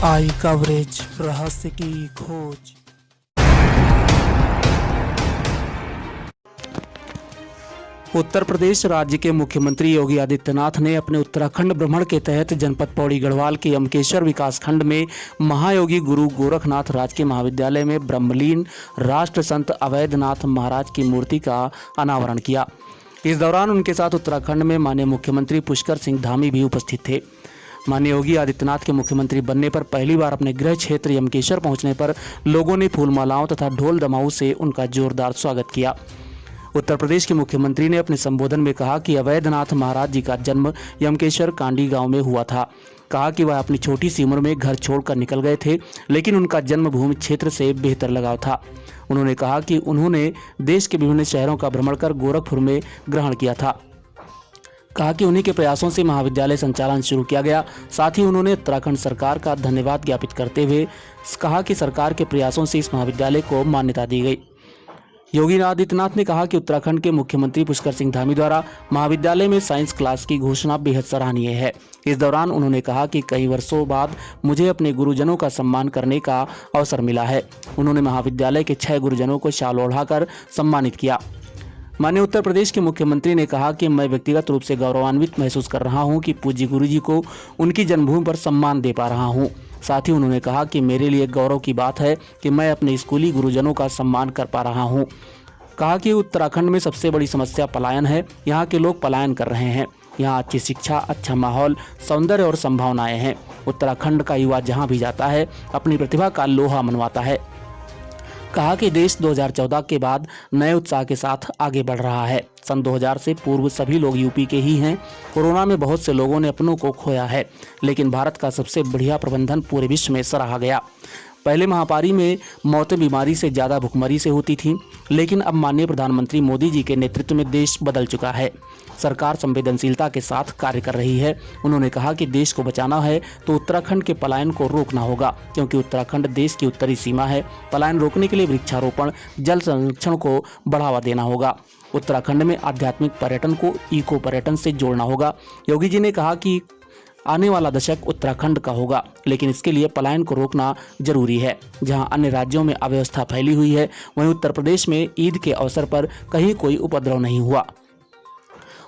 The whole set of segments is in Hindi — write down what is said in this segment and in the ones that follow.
आई कवरेज रहस्य की खोज। उत्तर प्रदेश राज्य के मुख्यमंत्री योगी आदित्यनाथ ने अपने उत्तराखंड भ्रमण के तहत जनपद पौड़ी गढ़वाल के यमकेश्वर विकासखंड में महायोगी गुरु गोरखनाथ राजकीय महाविद्यालय में ब्रह्मलीन राष्ट्र संत अवैधनाथ महाराज की मूर्ति का अनावरण किया। इस दौरान उनके साथ उत्तराखंड में माननीय मुख्यमंत्री पुष्कर सिंह धामी भी उपस्थित थे। माननीय योगी आदित्यनाथ के मुख्यमंत्री बनने पर पहली बार अपने गृह क्षेत्र यमकेश्वर पहुंचने पर लोगों ने फूलमालाओं तथा ढोल दमाऊ से उनका जोरदार स्वागत किया। उत्तर प्रदेश के मुख्यमंत्री ने अपने संबोधन में कहा कि अवैधनाथ महाराज जी का जन्म यमकेश्वर कांडी गांव में हुआ था। कहा कि वह अपनी छोटी सी उम्र में घर छोड़कर निकल गए थे, लेकिन उनका जन्मभूमि क्षेत्र से बेहतर लगाव था। उन्होंने कहा कि उन्होंने देश के विभिन्न शहरों का भ्रमण कर गोरखपुर में ग्रहण किया था। कहा कि उन्हीं के प्रयासों से महाविद्यालय संचालन शुरू किया गया। साथ ही उन्होंने उत्तराखंड सरकार का धन्यवाद ज्ञापित करते हुए कहा कि सरकार के प्रयासों से इस महाविद्यालय को मान्यता दी गई। योगी आदित्यनाथ ने कहा कि उत्तराखंड के मुख्यमंत्री पुष्कर सिंह धामी द्वारा महाविद्यालय में साइंस क्लास की घोषणा बेहद सराहनीय है। इस दौरान उन्होंने कहा कि कई वर्षों बाद मुझे अपने गुरुजनों का सम्मान करने का अवसर मिला है। उन्होंने महाविद्यालय के 6 गुरुजनों को शाल ओढ़ाकर सम्मानित किया। माननीय उत्तर प्रदेश के मुख्यमंत्री ने कहा कि मैं व्यक्तिगत रूप से गौरवान्वित महसूस कर रहा हूं कि पूज्य गुरुजी को उनकी जन्मभूमि पर सम्मान दे पा रहा हूं। साथ ही उन्होंने कहा कि मेरे लिए गौरव की बात है कि मैं अपने स्कूली गुरुजनों का सम्मान कर पा रहा हूं। कहा कि उत्तराखंड में सबसे बड़ी समस्या पलायन है। यहाँ के लोग पलायन कर रहे हैं। यहाँ अच्छी शिक्षा, अच्छा माहौल, सौंदर्य और संभावनाएं हैं। उत्तराखंड का युवा जहाँ भी जाता है अपनी प्रतिभा का लोहा मनवाता है। कहा कि देश 2014 के बाद नए उत्साह के साथ आगे बढ़ रहा है। सन 2000 से पूर्व सभी लोग यूपी के ही हैं। कोरोना में बहुत से लोगों ने अपनों को खोया है, लेकिन भारत का सबसे बढ़िया प्रबंधन पूरे विश्व में सराहा गया। पहले महामारी में मौतें बीमारी से ज़्यादा भुखमरी से होती थीं, लेकिन अब माननीय प्रधानमंत्री मोदी जी के नेतृत्व में देश बदल चुका है। सरकार संवेदनशीलता के साथ कार्य कर रही है। उन्होंने कहा कि देश को बचाना है तो उत्तराखंड के पलायन को रोकना होगा, क्योंकि उत्तराखंड देश की उत्तरी सीमा है। पलायन रोकने के लिए वृक्षारोपण, जल संरक्षण को बढ़ावा देना होगा। उत्तराखंड में आध्यात्मिक पर्यटन को इको पर्यटन से जोड़ना होगा। योगी जी ने कहा कि आने वाला दशक उत्तराखंड का होगा, लेकिन इसके लिए पलायन को रोकना जरूरी है। जहां अन्य राज्यों में अव्यवस्था फैली हुई है, वहीं उत्तर प्रदेश में ईद के अवसर पर कहीं कोई उपद्रव नहीं हुआ।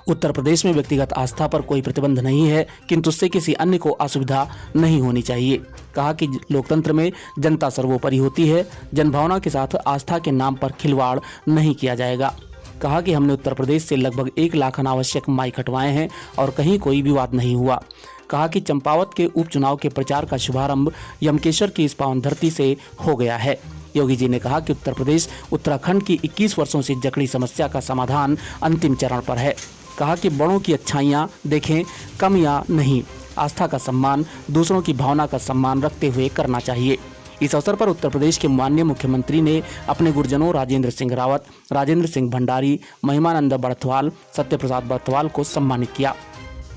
उत्तर प्रदेश में व्यक्तिगत आस्था पर कोई प्रतिबंध नहीं है, किंतु उससे किसी अन्य को असुविधा नहीं होनी चाहिए। कहा कि लोकतंत्र में जनता सर्वोपरि होती है। जनभावना के साथ आस्था के नाम पर खिलवाड़ नहीं किया जाएगा। कहा कि हमने उत्तर प्रदेश से लगभग 1 लाख अनावश्यक माइक हटवाए हैं और कहीं कोई विवाद नहीं हुआ। कहा कि चंपावत के उपचुनाव के प्रचार का शुभारंभ यमकेश्वर की इस पावन धरती से हो गया है। योगी जी ने कहा कि उत्तर प्रदेश उत्तराखंड की 21 वर्षों से जकड़ी समस्या का समाधान अंतिम चरण पर है। कहा कि बड़ों की अच्छाइयाँ देखें, कम या नहीं। आस्था का सम्मान दूसरों की भावना का सम्मान रखते हुए करना चाहिए। इस अवसर पर उत्तर प्रदेश के माननीय मुख्यमंत्री ने अपने गुरुजनों राजेंद्र सिंह रावत, राजेंद्र सिंह भंडारी, महिमानंद बड़थवाल, सत्यप्रसाद बड़थवाल को सम्मानित किया।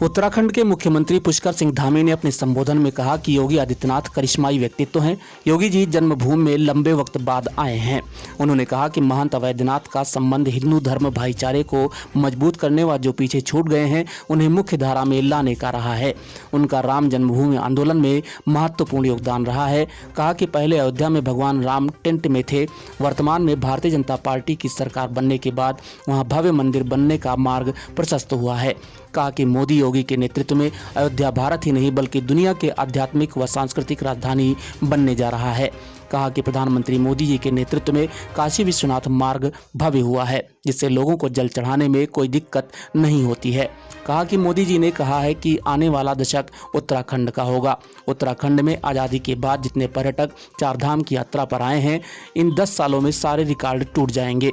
उत्तराखंड के मुख्यमंत्री पुष्कर सिंह धामी ने अपने संबोधन में कहा कि योगी आदित्यनाथ करिश्माई व्यक्तित्व हैं। योगी जी जन्मभूमि में लंबे वक्त बाद आए हैं। उन्होंने कहा कि महंत अवैधनाथ का संबंध हिंदू धर्म भाईचारे को मजबूत करने व जो पीछे छूट गए हैं उन्हें मुख्य धारा में लाने का रहा है। उनका राम जन्मभूमि आंदोलन में महत्वपूर्ण योगदान रहा है। कहा कि पहले अयोध्या में भगवान राम टेंट में थे। वर्तमान में भारतीय जनता पार्टी की सरकार बनने के बाद वहाँ भव्य मंदिर बनने का मार्ग प्रशस्त हुआ है। कहा कि मोदी योगी के नेतृत्व में अयोध्या भारत ही नहीं बल्कि दुनिया के आध्यात्मिक व सांस्कृतिक राजधानी बनने जा रहा है। कहा कि प्रधानमंत्री मोदी जी के नेतृत्व में काशी विश्वनाथ मार्ग भव्य हुआ है, जिससे लोगों को जल चढ़ाने में कोई दिक्कत नहीं होती है। कहा कि मोदी जी ने कहा है कि आने वाला दशक उत्तराखंड का होगा। उत्तराखंड में आज़ादी के बाद जितने पर्यटक 4 धाम की यात्रा पर आए हैं, इन 10 सालों में सारे रिकॉर्ड टूट जाएंगे।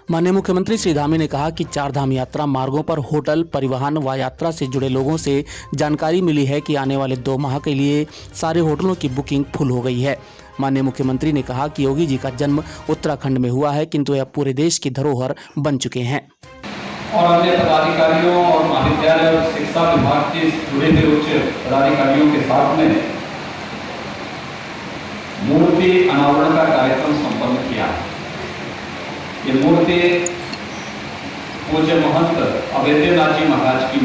माननीय मुख्यमंत्री श्री धामी ने कहा कि 4 धाम यात्रा मार्गों पर होटल, परिवहन व यात्रा से जुड़े लोगों से जानकारी मिली है कि आने वाले 2 माह के लिए सारे होटलों की बुकिंग फुल हो गई है। माननीय मुख्यमंत्री ने कहा कि योगी जी का जन्म उत्तराखंड में हुआ है, किंतु यह पूरे देश की धरोहर बन चुके हैं। और अन्य पदाधिकारियों और महाविद्यालय और शिक्षा विभाग के जुड़े हुए उच्च पदाधिकारियों के साथ में मूर्ति अनावरण का कार्यक्रम संपन्न किया। ये मूर्ति पूज्य महंत अवैधनाथ जी महाराज की